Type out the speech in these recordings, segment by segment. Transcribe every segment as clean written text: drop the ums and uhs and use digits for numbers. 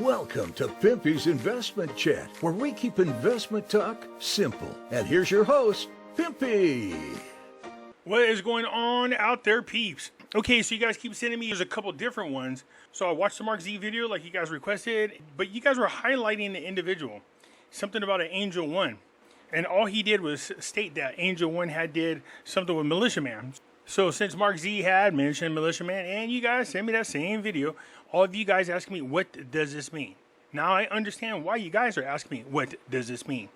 Welcome to Pimpy's Investment Chat, where we keep investment talk simple. And here's your host, Pimpy. What is going on out there, peeps? Okay, so you guys keep sending me, there's a couple different ones. So I watched the Mark Z video like you guys requested, but you guys were highlighting the individual. Something about an Angel One. And all he did was state that Angel One had did something with Militia Man. So since Mark Z had mentioned Militia Man, and you guys sent me that same video, all of you guys ask me, what does this mean? Now I understand why you guys are asking me, what does this mean?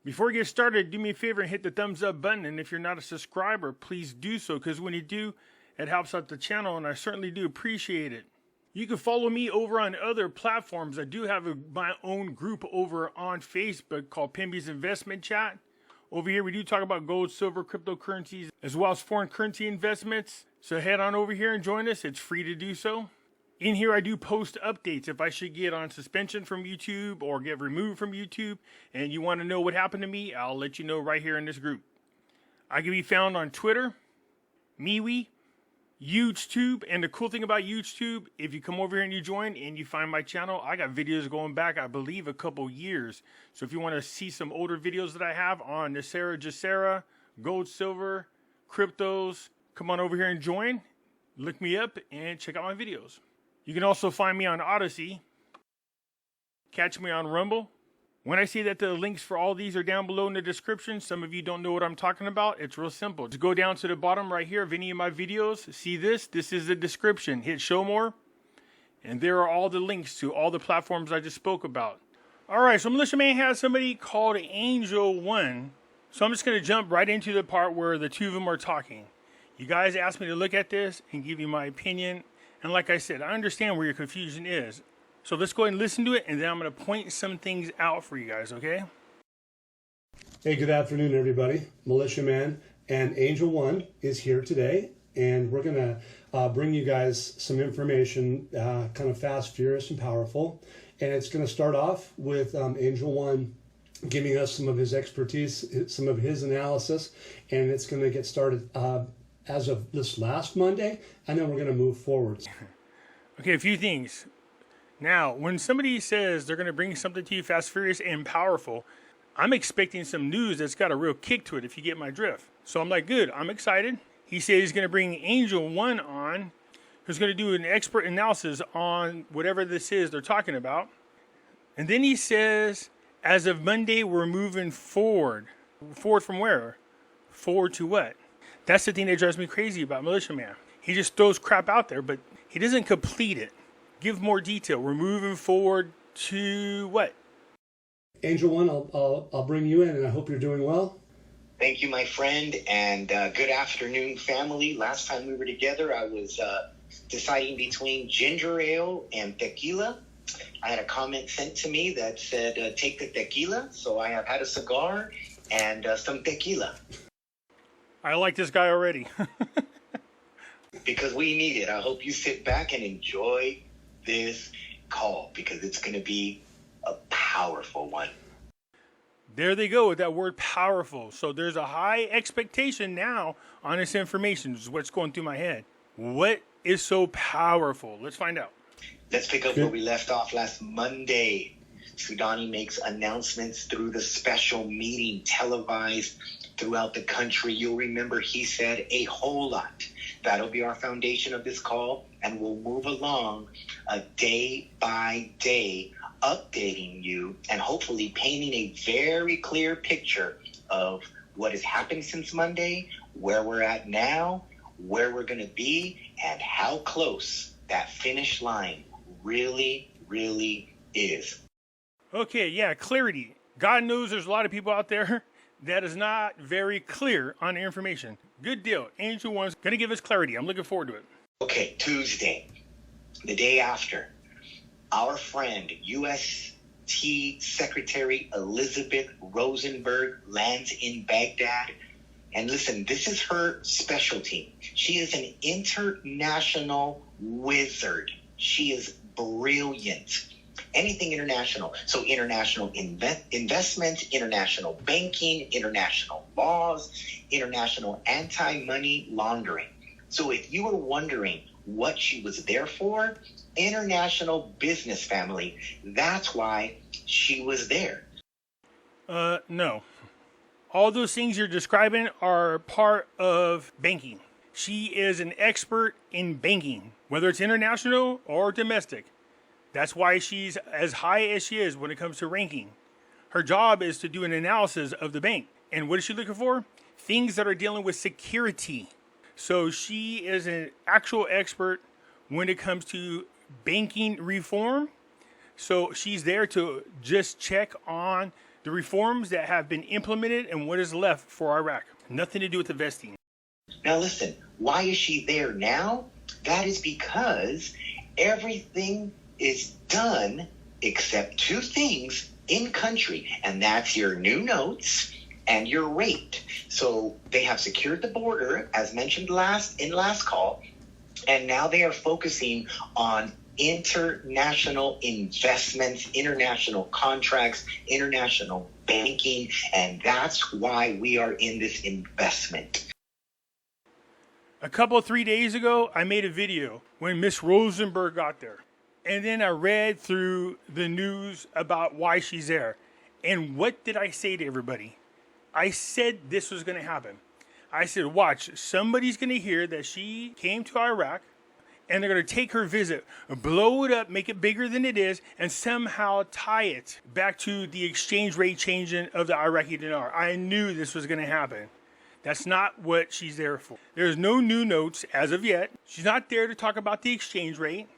Before we get started, do me a favor and hit the thumbs up button. And if you're not a subscriber, please do so, because when you do, it helps out the channel, and I certainly do appreciate it. You can follow me over on other platforms. I do have my own group over on Facebook called Pimpy's Investment Chat. Over here, we do talk about gold, silver, cryptocurrencies, as well as foreign currency investments. So head on over here and join us. It's free to do so. In here, I do post updates. If I should get on suspension from YouTube or get removed from YouTube and you want to know what happened to me, I'll let you know right here in this group. I can be found on Twitter, MeWe, YouTube, and the cool thing about YouTube, if you come over here and you join and you find my channel, I got videos going back, I believe, a couple years. So if you want to see some older videos that I have on Nasera, Jacera, gold, silver, cryptos, come on over here and join. Look me up and check out my videos. You can also find me on Odyssey. Catch me on Rumble. When I say that the links for all these are down below in the description, some of you don't know what I'm talking about. It's real simple. Just go down to the bottom right here of any of my videos. See this? This is the description. Hit show more. And there are all the links to all the platforms I just spoke about. All right, so Militia Man has somebody called Angel One. So I'm just going to jump right into the part where the two of them are talking. You guys asked me to look at this and give you my opinion. And like I said, I understand where your confusion is. So let's go ahead and listen to it, and then I'm going to point some things out for you guys, okay? Hey, good afternoon, everybody. Militia Man and Angel One is here today, and we're going to bring you guys some information, kind of fast, furious, and powerful. And it's going to start off with Angel One giving us some of his expertise, some of his analysis, and it's going to get started as of this last Monday, and then we're going to move forward. Okay, a few things. Now, when somebody says they're going to bring something to you fast, furious, and powerful, I'm expecting some news that's got a real kick to it, if you get my drift. So I'm like, good, I'm excited. He said he's going to bring Angel One on, who's going to do an expert analysis on whatever this is they're talking about. And then he says, as of Monday, we're moving forward. Forward from where? Forward to what? That's the thing that drives me crazy about Militia Man. He just throws crap out there, but he doesn't complete it. Give more detail. We're moving forward to what? Angel One, I'll bring you in, and I hope you're doing well. Thank you, my friend, and good afternoon, family. Last time we were together, I was deciding between ginger ale and tequila. I had a comment sent to me that said, take the tequila. So I have had a cigar and some tequila. I like this guy already. Because we need it. I hope you sit back and enjoy this call, because it's going to be a powerful one. There they go with that word powerful. So there's a high expectation now on this information. This is what's going through my head. What is so powerful? Let's find out. Let's pick up where we left off last Monday. Sudani makes announcements through the special meeting televised throughout the country. You'll remember he said a whole lot. That'll be our foundation of this call, and we'll move along day by day, updating you and hopefully painting a very clear picture of what has happened since Monday, where we're at now, where we're going to be, and how close that finish line really, really is. Okay, yeah, clarity. God knows there's a lot of people out there that is not very clear on the information. Good deal. Angel One's going to give us clarity. I'm looking forward to it. Okay, Tuesday, the day after, our friend, UST Secretary Elizabeth Rosenberg, lands in Baghdad. And listen, this is her specialty. She is an international wizard. She is brilliant. Anything international. So international investment, international banking, international laws, international anti-money laundering. So if you were wondering what she was there for? International business, family. That's why she was there. No. All those things you're describing are part of banking. She is an expert in banking, whether it's international or domestic. That's why she's as high as she is when it comes to ranking. Her job is to do an analysis of the bank. And what is she looking for? Things that are dealing with security. So she is an actual expert when it comes to banking reform. So she's there to just check on the reforms that have been implemented and what is left for Iraq. Nothing to do with the vesting. Now listen, why is she there now? That is because everything is done except two things in country, and that's your new notes and your rate. So they have secured the border, as mentioned in last call, and now they are focusing on international investments, international contracts, international banking, and that's why we are in this investment. A couple, 3 days ago, I made a video when Miss Rosenberg got there. And then I read through the news about why she's there. And what did I say to everybody? I said this was going to happen. I said, watch, somebody's going to hear that she came to Iraq, and they're going to take her visit, blow it up, make it bigger than it is, and somehow tie it back to the exchange rate changing of the Iraqi dinar. I knew this was going to happen. That's not what she's there for. There's no new notes as of yet. She's not there to talk about the exchange rate.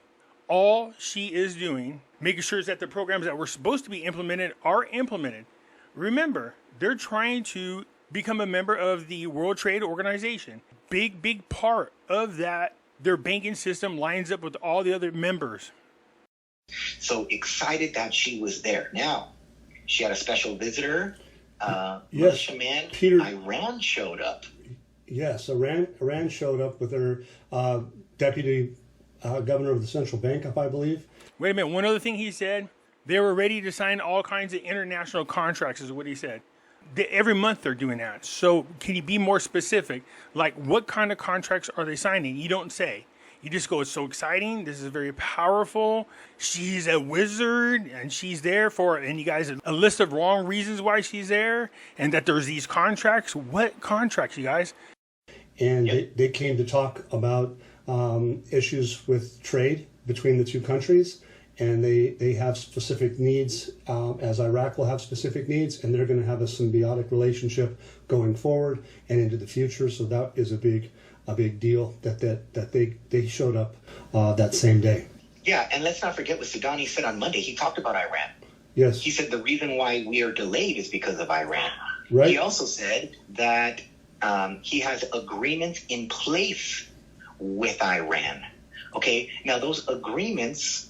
All she is doing, making sure that the programs that were supposed to be implemented are implemented. Remember, they're trying to become a member of the World Trade Organization. Big part of that, their banking system lines up with all the other members. So excited that she was there. Now, she had a special visitor. Yes, Shaman, Peter. Iran showed up. Yes, Iran showed up with their deputy governor of the central bank, I believe. Wait a minute. One other thing he said, they were ready to sign all kinds of international contracts is what he said. Every month they're doing that. So can you be more specific? Like what kind of contracts are they signing? You don't say. You just go, it's so exciting. This is very powerful. She's a wizard and she's there for, and you guys, a list of wrong reasons why she's there and that there's these contracts. What contracts, you guys? And they came to talk about issues with trade between the two countries. And they have specific needs, as Iraq will have specific needs, and they're going to have a symbiotic relationship going forward and into the future. So that is a big deal that they showed up that same day. Yeah, and let's not forget what Sudani said on Monday. He talked about Iran. Yes. He said the reason why we are delayed is because of Iran. Right. He also said that he has agreements in place with Iran. Okay, now those agreements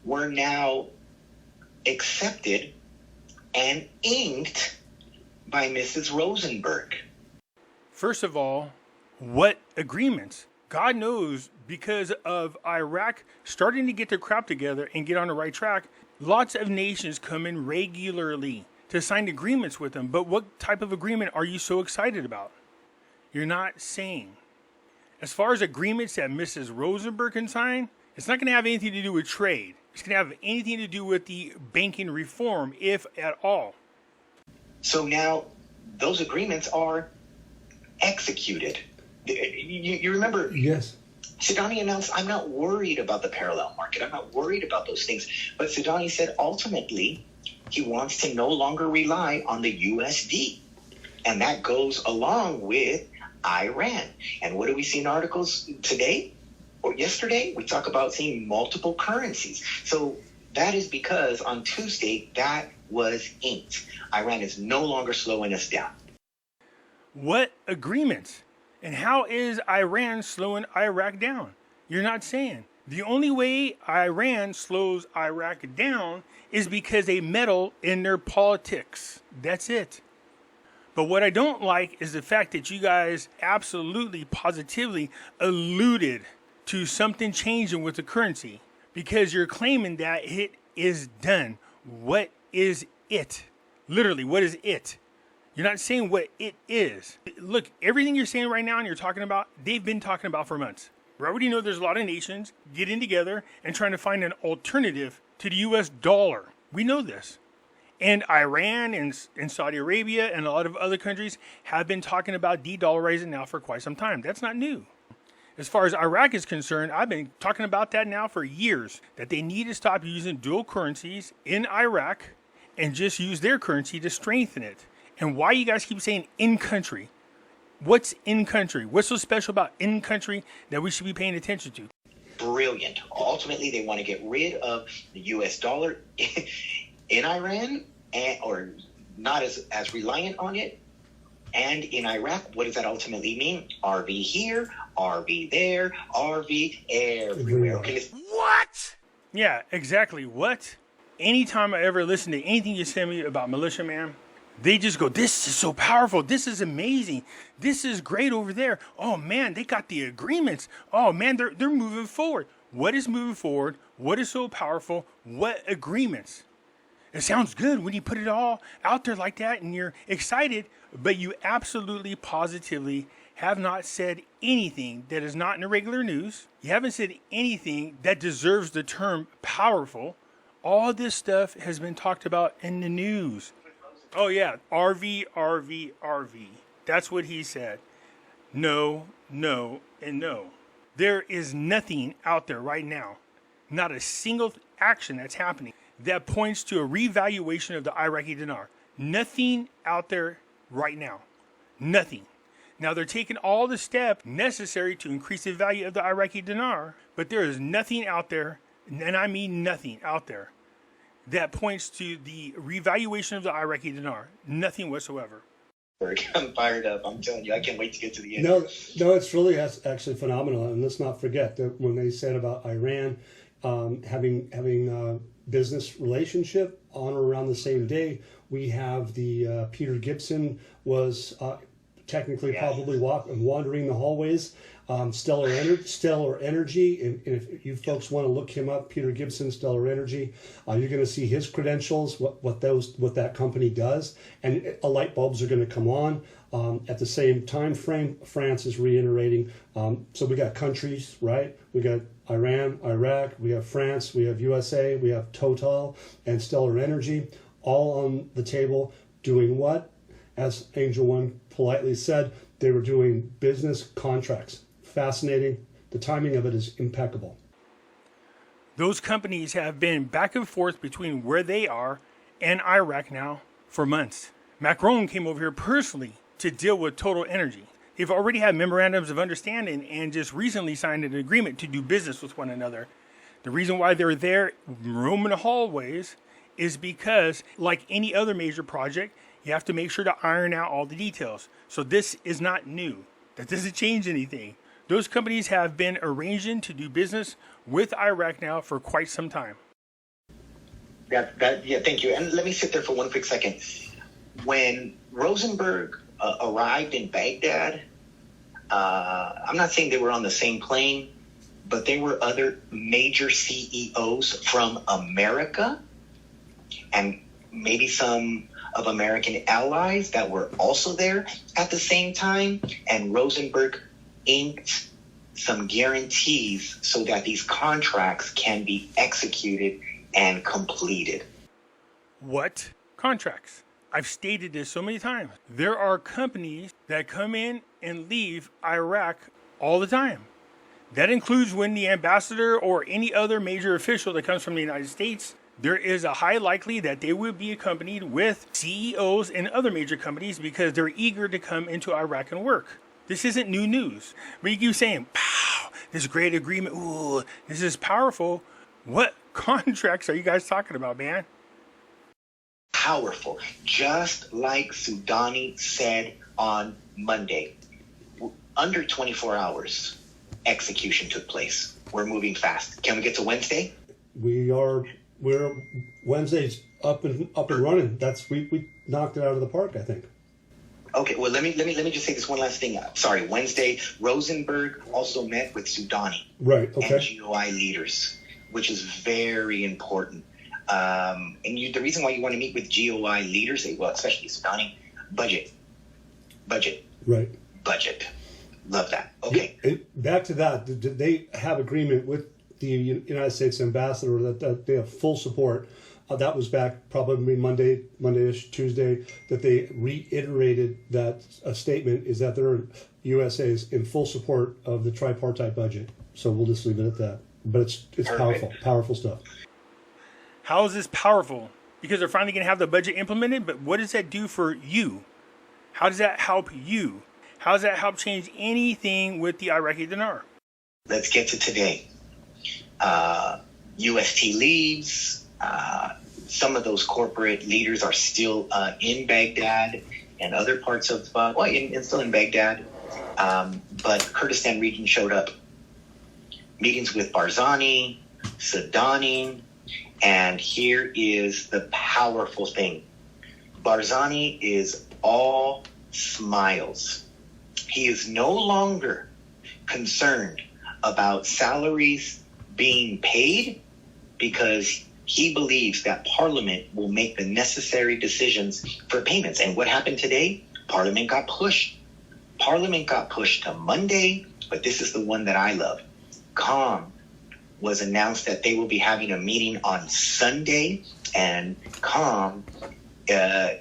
were now accepted and inked by Mrs. Rosenberg. First of all, what agreements? God knows, because of Iraq starting to get their crap together and get on the right track, lots of nations come in regularly to sign agreements with them. But what type of agreement are you so excited about? You're not saying. As far as agreements that Mrs. Rosenberg can sign, it's not going to have anything to do with trade. It's going to have anything to do with the banking reform, if at all. So now those agreements are executed. You remember? Yes. Sudani announced, I'm not worried about the parallel market. I'm not worried about those things. But Sudani said ultimately he wants to no longer rely on the USD. And that goes along with Iran. And what do we see in articles today? Or yesterday, we talk about seeing multiple currencies. So that is because on Tuesday, that was inked. Iran is no longer slowing us down. What agreements? And how is Iran slowing Iraq down? You're not saying. The only way Iran slows Iraq down is because they meddle in their politics. That's it. But what I don't like is the fact that you guys absolutely, positively alluded to something changing with the currency, because you're claiming that it is done. What is it? Literally, what is it? You're not saying what it is. Look, everything you're saying right now and you're talking about, they've been talking about for months. We already know there's a lot of nations getting together and trying to find an alternative to the US dollar. We know this. And Iran and Saudi Arabia and a lot of other countries have been talking about de-dollarizing now for quite some time. That's not new. As far as Iraq is concerned, I've been talking about that now for years, that they need to stop using dual currencies in Iraq and just use their currency to strengthen it. And why you guys keep saying in country? What's in country? What's so special about in country that we should be paying attention to? Brilliant. Ultimately, they want to get rid of the US dollar in Iran, or not as reliant on it. And in Iraq, what does that ultimately mean? RV here, RV there, RV everywhere. Okay, what? Yeah, exactly. What? Anytime I ever listen to anything you send me about militia, man, they just go, this is so powerful. This is amazing. This is great over there. Oh, man, they got the agreements. Oh, man, they're moving forward. What is moving forward? What is so powerful? What agreements? It sounds good when you put it all out there like that and you're excited, but you absolutely, positively have not said anything that is not in the regular news. You haven't said anything that deserves the term powerful. All this stuff has been talked about in the news. Oh, yeah, RV, RV, RV. That's what he said. No, no, and no. There is nothing out there right now, not a single action that's happening that points to a revaluation of the Iraqi dinar. Nothing out there right now. Nothing. Now, they're taking all the steps necessary to increase the value of the Iraqi dinar, but there is nothing out there, and I mean nothing out there, that points to the revaluation of the Iraqi dinar. Nothing whatsoever. I'm fired up. I'm telling you, I can't wait to get to the end. No, it's really actually phenomenal. And let's not forget that when they said about Iran having business relationship on or around the same day, we have the Peter Gibson was technically probably wandering the hallways. Stellar Energy. And if you folks want to look him up, Peter Gibson, Stellar Energy, you're going to see his credentials, what that company does, and light bulbs are going to come on. At the same time frame, France is reiterating. So we got countries, right? We got Iran, Iraq, we have France, we have USA, we have Total and Stellar Energy, all on the table doing what? As Angel One politely said, they were doing business contracts. Fascinating. The timing of it is impeccable. Those companies have been back and forth between where they are and Iraq now for months. Macron came over here personally to deal with Total Energy. They've already had memorandums of understanding and just recently signed an agreement to do business with one another. The reason why they're there roaming the hallways is because, like any other major project, you have to make sure to iron out all the details. So this is not new. That doesn't change anything. Those companies have been arranging to do business with Iraq now for quite some time. Yeah, thank you. And let me sit there for one quick second. When Rosenberg arrived in Baghdad, I'm not saying they were on the same plane, but there were other major CEOs from America and maybe some of American allies that were also there at the same time. And Rosenberg inked some guarantees so that these contracts can be executed and completed. What contracts? I've stated this so many times. There are companies that come in and leave Iraq all the time. That includes when the ambassador or any other major official that comes from the United States, there is a high likelihood that they will be accompanied with CEOs and other major companies because they're eager to come into Iraq and work. This isn't new news. But you keep saying, pow, this great agreement, ooh, this is powerful. What contracts are you guys talking about, man? Powerful. Just like Soudani said on Monday, under 24 hours, execution took place. We're moving fast. Can we get to Wednesday? We're Wednesday's up and running. We knocked it out of the park, I think. Okay, well, let me just say this one last thing. Sorry, Wednesday, Rosenberg also met with Soudani and GOI leaders, which is very important. The reason why you want to meet with GOI leaders, well, especially Soudani, budget. Right. Budget. Love that. Okay. And back to that, did they have agreement with the United States ambassador that they have full support? That was back probably Monday-ish, Tuesday, that they reiterated that a statement is that they're USA is in full support of the tripartite budget. So we'll just leave it at that. But it's powerful stuff. How is this powerful? Because they're finally going to have the budget implemented, but what does that do for you? How does that help you? How does that help change anything with the Iraqi dinar? Let's get to today. UST leaves. Some of those corporate leaders are still in Baghdad and other parts of, still in Baghdad. But Kurdistan region showed up. Meetings with Barzani, Sadani, and here is the powerful thing. Barzani is all smiles. He is no longer concerned about salaries being paid because he believes that Parliament will make the necessary decisions for payments. And what happened today? Parliament got pushed. Parliament got pushed to Monday, but this is the one that I love. COM was announced that they will be having a meeting on Sunday, and COM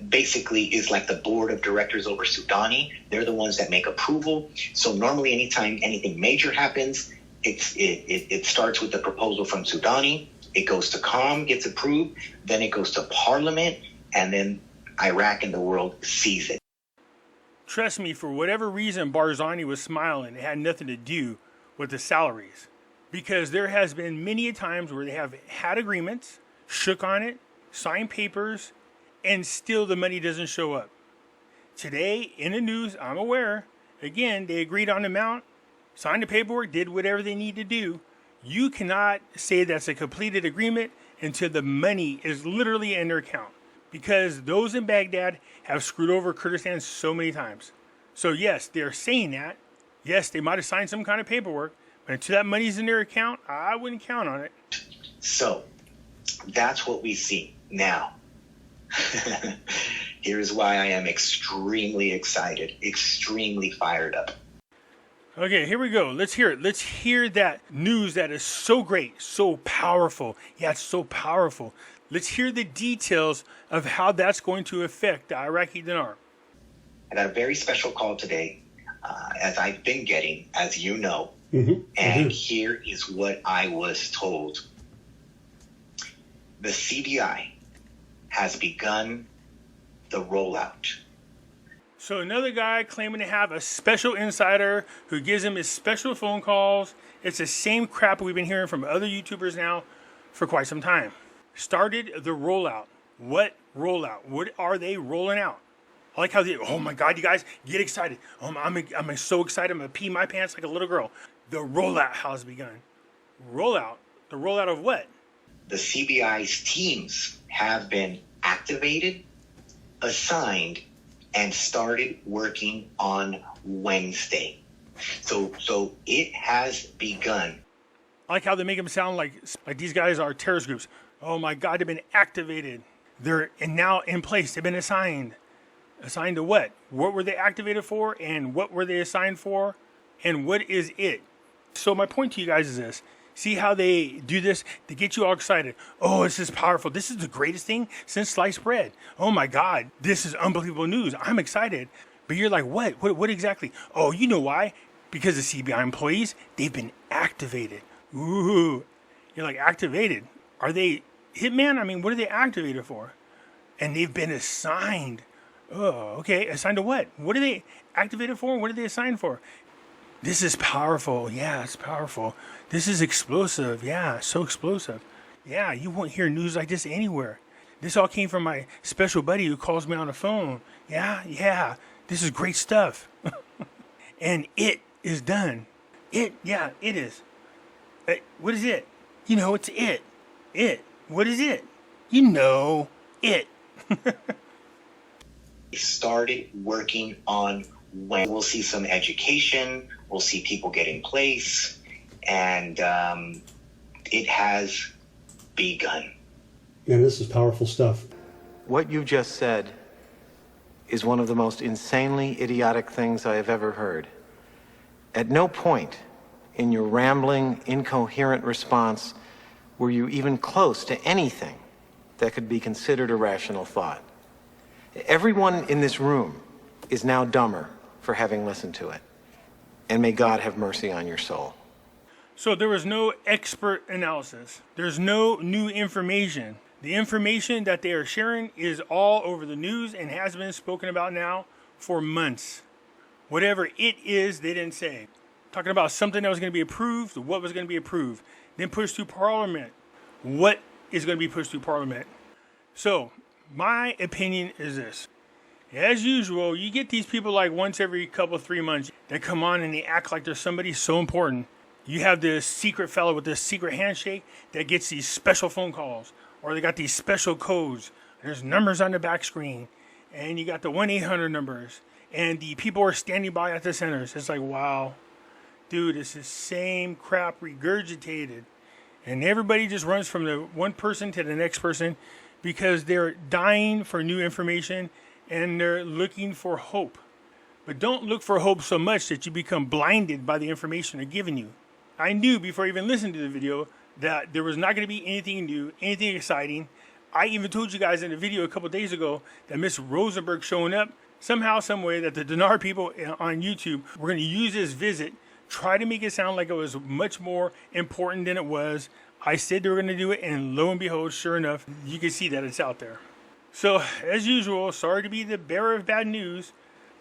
basically is like the board of directors over Sudani. They're the ones that make approval. So normally anytime anything major happens, it starts with the proposal from Sudani. It goes to COM, gets approved, then it goes to Parliament, and then Iraq and the world sees it. Trust me, for whatever reason, Barzani was smiling. It had nothing to do with the salaries. Because there has been many times where they have had agreements, shook on it, signed papers, and still the money doesn't show up. Today, in the news, I'm aware, again, they agreed on the amount, signed the paperwork, did whatever they need to do. You cannot say that's a completed agreement until the money is literally in their account. Because those in Baghdad have screwed over Kurdistan so many times. So yes, they're saying that. Yes, they might have signed some kind of paperwork, but until that money's in their account, I wouldn't count on it. So that's what we see now. Here's why I am extremely excited, extremely fired up. Okay, here we go. Let's hear it. Let's hear that news that is so great, so powerful. Yeah, it's so powerful. Let's hear the details of how that's going to affect the Iraqi dinar. I got a very special call today, as I've been getting, as you know. Here is what I was told. The CBI has begun the rollout. So another guy claiming to have a special insider who gives him his special phone calls. It's the same crap we've been hearing from other YouTubers now for quite some time. Started the rollout. What rollout? What are they rolling out? I like how they, oh my God, you guys get excited. I'm so excited. I'm going to pee my pants like a little girl. The rollout has begun. Rollout? The rollout of what? The CBI's teams have been activated, assigned, and started working on Wednesday. So it has begun. I like how they make them sound like these guys are terrorist groups. Oh my God, they've been activated. They're now in place. They've been assigned. Assigned to what? What were they activated for? And what were they assigned for? And what is it? So my point to you guys is this. See how they do this? They get you all excited. Oh, this is powerful. This is the greatest thing since sliced bread. Oh my God, this is unbelievable news. I'm excited. But you're like, what? What exactly? Oh, you know why? Because the CBI employees, they've been activated. Ooh. You're like, activated? Are they hitman? I mean, what are they activated for? And they've been assigned. Oh, okay. Assigned to what? What are they activated for? What are they assigned for? This is powerful. Yeah, it's powerful. This is explosive. Yeah, so explosive. Yeah, you won't hear news like this anywhere. This all came from my special buddy who calls me on the phone. Yeah. This is great stuff. And it is done. It is. What is it? You know, it's it. It. What is it? You know, it. Started working on when we'll see some education, we'll see people get in place, and it has begun. Man, this is powerful stuff. What you just said is one of the most insanely idiotic things I have ever heard. At no point in your rambling, incoherent response were you even close to anything that could be considered a rational thought. Everyone in this room is now dumber for having listened to it. And may God have mercy on your soul. So there was no expert analysis. There's no new information. The information that they are sharing is all over the news and has been spoken about now for months. Whatever it is, they didn't say. Talking about something that was going to be approved, what was going to be approved, then pushed through Parliament. What is going to be pushed through Parliament? So, my opinion is this. As usual, you get these people like once every couple, 3 months that come on and they act like they're somebody so important. You have this secret fellow with this secret handshake that gets these special phone calls, or they got these special codes. There's numbers on the back screen, and you got the 1-800 numbers, and the people are standing by at the centers. It's like, wow, dude, it's the same crap regurgitated. And everybody just runs from the one person to the next person because they're dying for new information and they're looking for hope. But don't look for hope so much that you become blinded by the information they're giving you. I knew before I even listened to the video that there was not going to be anything new, anything exciting. I even told you guys in a video a couple days ago that Miss Rosenberg showing up, somehow, some way, that the Dinar people on YouTube were going to use this visit, try to make it sound like it was much more important than it was. I said they were going to do it, and lo and behold, sure enough, you can see that it's out there. So, as usual, sorry to be the bearer of bad news.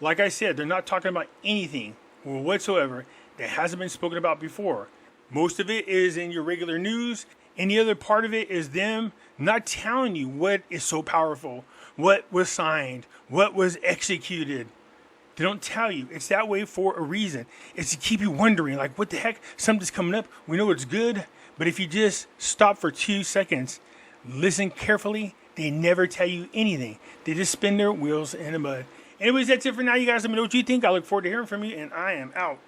Like I said, they're not talking about anything whatsoever that hasn't been spoken about before. Most of it is in your regular news, and the other part of it is them not telling you what is so powerful, what was signed, what was executed. They don't tell you. It's that way for a reason. It's to keep you wondering, like, what the heck? Something's coming up. We know it's good, but if you just stop for 2 seconds, listen carefully, they never tell you anything. They just spin their wheels in the mud. Anyways, that's it for now, you guys. Let me know what you think. I look forward to hearing from you, and I am out.